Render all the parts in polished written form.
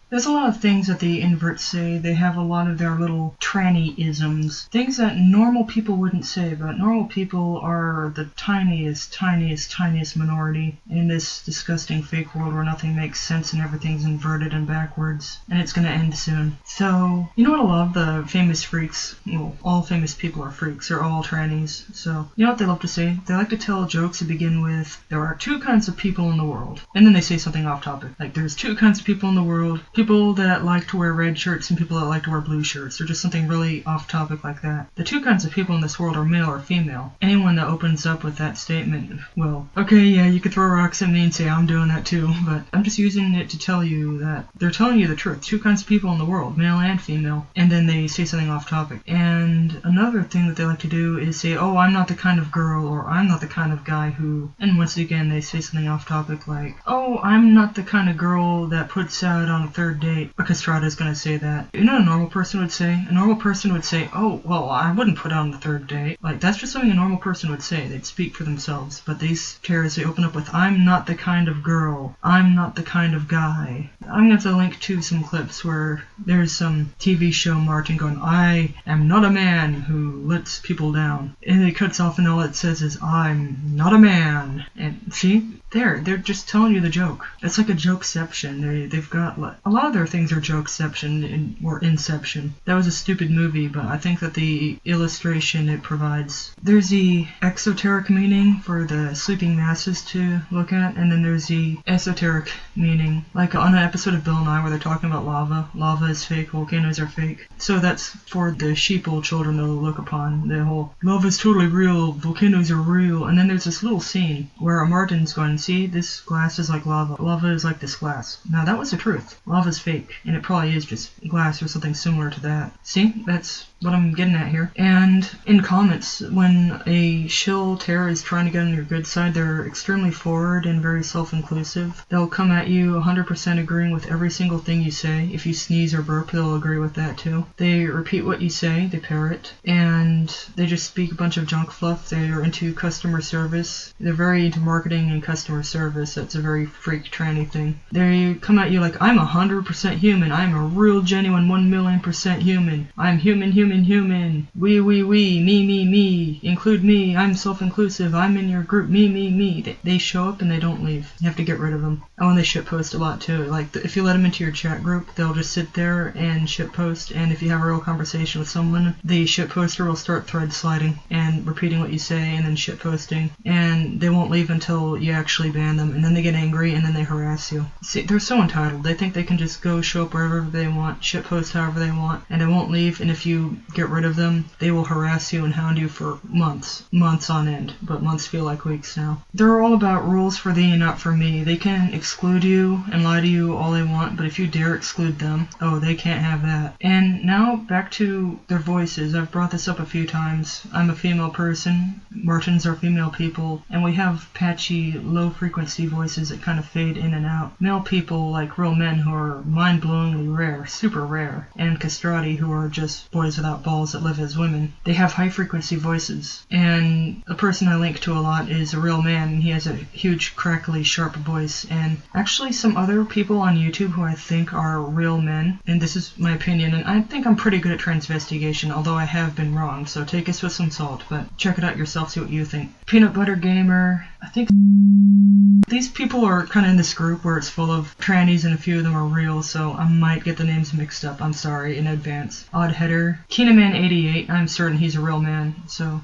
There's a lot of things that the inverts say. They have a lot of their little tranny-isms. Things that normal people wouldn't say, but normal people are the tiniest minority in this disgusting fake world where nothing makes sense and everything's inverted and backwards. And it's gonna end soon. So, you know what I love? The famous freaks. Well, all famous people are freaks. They're all trannies. So, you know what they love to say? They like to tell jokes that begin with, there are two kinds of people in the world. And then they say something off topic. Like, there's two kinds of people in the world. People that like to wear red shirts and people that like to wear blue shirts. Or just something really off topic like that. The two kinds of people in this world are male or female. Anyone that opens up with that statement, well, okay, yeah, you could throw rocks at me and say I'm doing that too, but I'm just using it to tell you that they're telling you the truth. Two kinds of people in the world, male and female. And then they say something off topic. And another thing that they like to do is say, oh, I'm not the kind of girl, or I'm not the kind of guy who, and once again they say something off topic like, oh, I'm not the kind of girl that puts out on a third date. A castrata's gonna say that. You know what a normal person would say? A normal person would say, oh, well, I wouldn't put out on the third date. Like, that's just something a normal person would say. They'd speak for themselves. But these terrorists, they open up with, I'm not the kind of girl. I'm not the kind of guy. I'm gonna have to link to some clips where there's some TV show Martin going, I am not a man who lets people down. And it cuts off and all it says is, I'm not a man. And see? They're just telling you the joke. It's like a jokeception. They've got, like, a lot of their things are jokeception or inception. That was a stupid movie, but I think that the illustration it provides, there's the exoteric meaning for the sleeping masses to look at, and then there's the esoteric meaning. Like on an episode of Bill Nye where they're talking about lava. Lava is fake, volcanoes are fake. So that's for the sheeple children to look upon. The whole, lava is totally real, volcanoes are real. And then there's this little scene where Martin's going, see, this glass is like lava. Lava is like this glass. Now that was the truth. Lava's fake, and it probably is just glass or something similar to that. See, that's what I'm getting at here. And in comments, when a shill terror is trying to get on your good side, they're extremely forward and very self-inclusive. They'll come at you 100% agreeing with every single thing you say. If you sneeze or burp, they'll agree with that too. They repeat what you say, they parrot, and they just speak a bunch of junk fluff. They're into customer service. They're very into marketing and customer service. That's a very freak tranny thing. They come at you like, I'm 100% human. I'm a real genuine 1,000,000% human. I'm human. We, me. Include me. I'm self-inclusive. I'm in your group. Me. They show up and they don't leave. You have to get rid of them. Oh, and they shitpost a lot too. Like, if you let them into your chat group, they'll just sit there and shitpost. And if you have a real conversation with someone, the shitposter will start thread sliding and repeating what you say and then shitposting. And they won't leave until you actually ban them. And then they get angry and then they harass you. See, they're so entitled. They think they can just go show up wherever they want, shitpost however they want, and they won't leave. And if you get rid of them, they will harass you and hound you for months on end. But months feel like weeks now. They're all about rules for thee and not for me. They can exclude you and lie to you all they want, but if you dare exclude them, oh, they can't have that. And now back to their voices. I've brought this up a few times. I'm a female person. Martins are female people, and we have patchy, low-frequency voices that kind of fade in and out. Male people, like real men who are mind-blowingly rare, super rare, and castrati, who are just boys without balls that live as women. They have high-frequency voices, and a person I link to a lot is a real man, and he has a huge, crackly, sharp voice, and actually some other people on YouTube who I think are real men, and this is my opinion, and I think I'm pretty good at transvestigation, although I have been wrong, so take this with some salt, but check it out yourself, see what you think. Peanut Butter Gamer, I think these people are kind of in this group where it's full of trannies and a few of them are real, so I might get the names mixed up. I'm sorry in advance. Odd Header. Keenaman88, I'm certain he's a real man, so...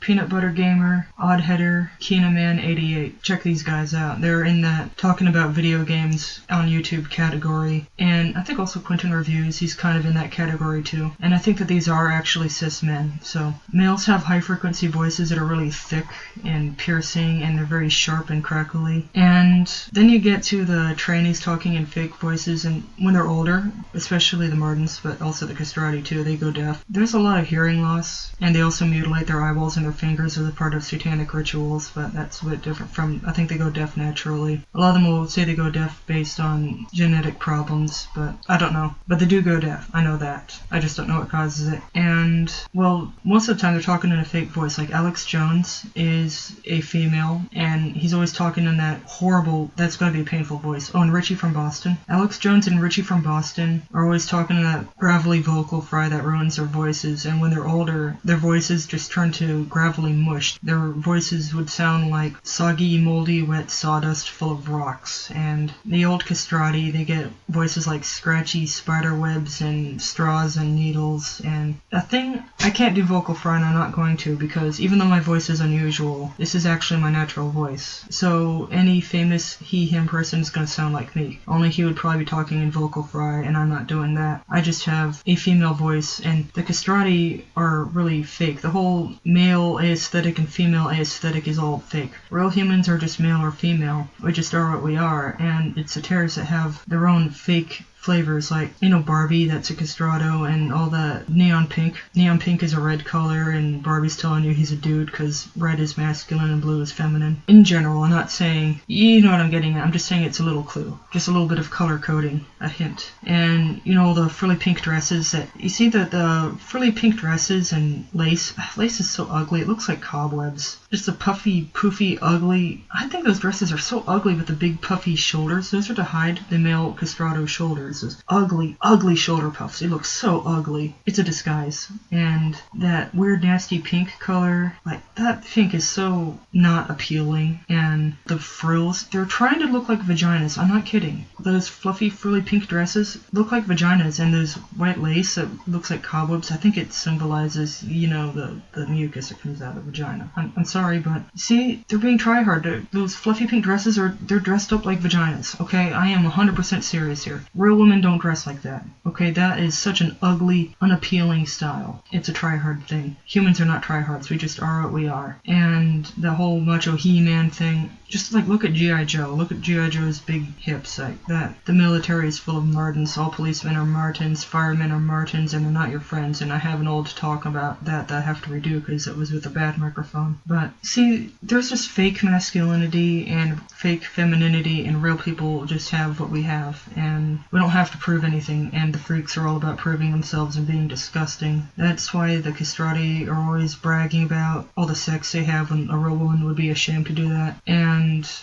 Peanut Butter Gamer, Odd Header, Keenaman88. Check these guys out. They're in that talking about video games on YouTube category. And I think also Quentin Reviews, he's kind of in that category too. And I think that these are actually cis men. So males have high frequency voices that are really thick and piercing, and they're very sharp and crackly. And then you get to the trannies talking in fake voices, and when they're older, especially the Martins, but also the castrati too, they go deaf. There's a lot of hearing loss, and they also mutilate their eyeballs and their their fingers as a part of satanic rituals, but that's a bit different from, I think they go deaf naturally. A lot of them will say they go deaf based on genetic problems, but I don't know. But they do go deaf, I know that. I just don't know what causes it. And, well, most of the time they're talking in a fake voice. Like Alex Jones is a female, and he's always talking in that horrible, that's going to be a painful voice. Oh, and Richie from Boston. Alex Jones and Richie from Boston are always talking in that gravelly vocal fry that ruins their voices, and when they're older, their voices just turn to gravelly mush. Their voices would sound like soggy, moldy, wet sawdust full of rocks. And the old castrati, they get voices like scratchy spider webs and straws and needles. And a thing, I can't do vocal fry, and I'm not going to, because even though my voice is unusual, this is actually my natural voice. So any famous he, him person is going to sound like me. Only he would probably be talking in vocal fry, and I'm not doing that. I just have a female voice, and the castrati are really fake. The whole male aesthetic and female aesthetic is all fake. Real humans are just male or female. We just are what we are, and it's the terrorists that have their own fake flavors, like, you know, Barbie, that's a castrato, and all that neon pink. Neon pink is a red color, and Barbie's telling you he's a dude because red is masculine and blue is feminine. In general, I'm not saying, you know what I'm getting at, I'm just saying it's a little clue. Just a little bit of color coding, a hint. And, you know, the frilly pink dresses that, you see the frilly pink dresses and lace. Lace is so ugly, it looks like cobwebs. Just the puffy, poofy, ugly. I think those dresses are so ugly with the big puffy shoulders. Those are to hide the male castrato shoulders. Those ugly, ugly shoulder puffs. They look so ugly. It's a disguise. And that weird, nasty pink color, like, that pink is so not appealing. And the frills, they're trying to look like vaginas. I'm not kidding. Those fluffy, frilly pink dresses look like vaginas, and those white lace that looks like cobwebs, I think it symbolizes, you know, the mucus that comes out of the vagina. I'm sorry, but see, they're being try-hard. Those fluffy pink dresses they're dressed up like vaginas, okay? I am 100% serious here. Real women don't dress like that, okay? That is such an ugly, unappealing style. It's a try-hard thing. Humans are not try-hards. We just are what we are. And the whole macho He-Man thing, just like, look at G.I. Joe. Look at G.I. Joe's big hips, like that. The military is full of Martins. All policemen are Martins. Firemen are Martins, and they're not your friends. And I have an old talk about that I have to redo because it was with a bad microphone. But see, there's just fake masculinity and fake femininity, and real people just have what we have. And we don't have to prove anything, and the freaks are all about proving themselves and being disgusting. That's why the castrati are always bragging about all the sex they have, when a real woman would be ashamed to do that. And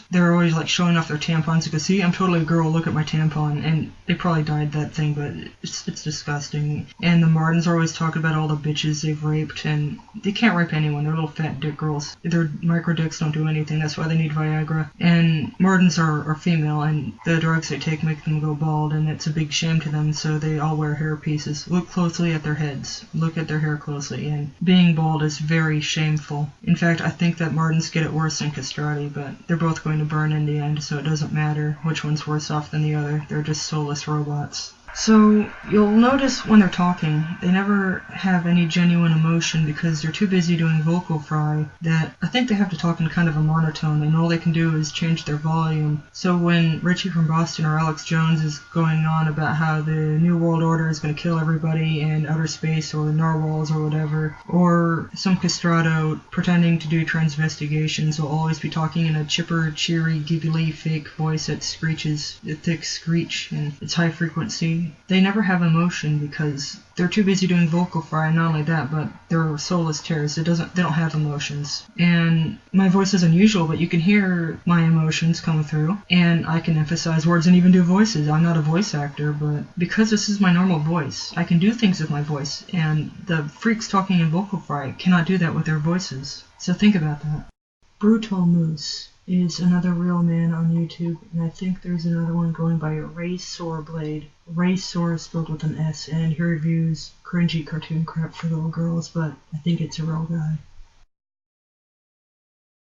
they're always like showing off their tampons. You can see, I'm totally a girl, look at my tampon. And they probably dyed that thing, but it's disgusting. And the Martins are always talking about all the bitches they've raped, and they can't rape anyone. They're little fat dick girls. Their micro dicks don't do anything. That's why they need Viagra. And Martins are female, and the drugs they take make them go bald, and it's a big shame to them, so they all wear hair pieces. Look closely at their heads. Look at their hair closely, and being bald is very shameful. In fact, I think that Martins get it worse than castrati, but they're both going to burn in the end, so it doesn't matter which one's worse off than the other. They're just soulless robots. So you'll notice when they're talking, they never have any genuine emotion because they're too busy doing vocal fry that I think they have to talk in kind of a monotone, and all they can do is change their volume. So when Richie from Boston or Alex Jones is going on about how the New World Order is going to kill everybody in outer space or narwhals or whatever, or some castrato pretending to do transvestigations will always be talking in a chipper, cheery, giggly, fake voice that screeches, a thick screech, and it's high frequency. They never have emotion because they're too busy doing vocal fry, and not only that, but they're soulless terrorists. They don't have emotions. And my voice is unusual, but you can hear my emotions come through, and I can emphasize words and even do voices. I'm not a voice actor, but because this is my normal voice, I can do things with my voice, and the freaks talking in vocal fry cannot do that with their voices. So think about that. Brutal Moose is another real man on YouTube, and I think there's another one going by Ray Soreblade. Ray Sore is spelled with an S, and he reviews cringy cartoon crap for little girls, but I think it's a real guy.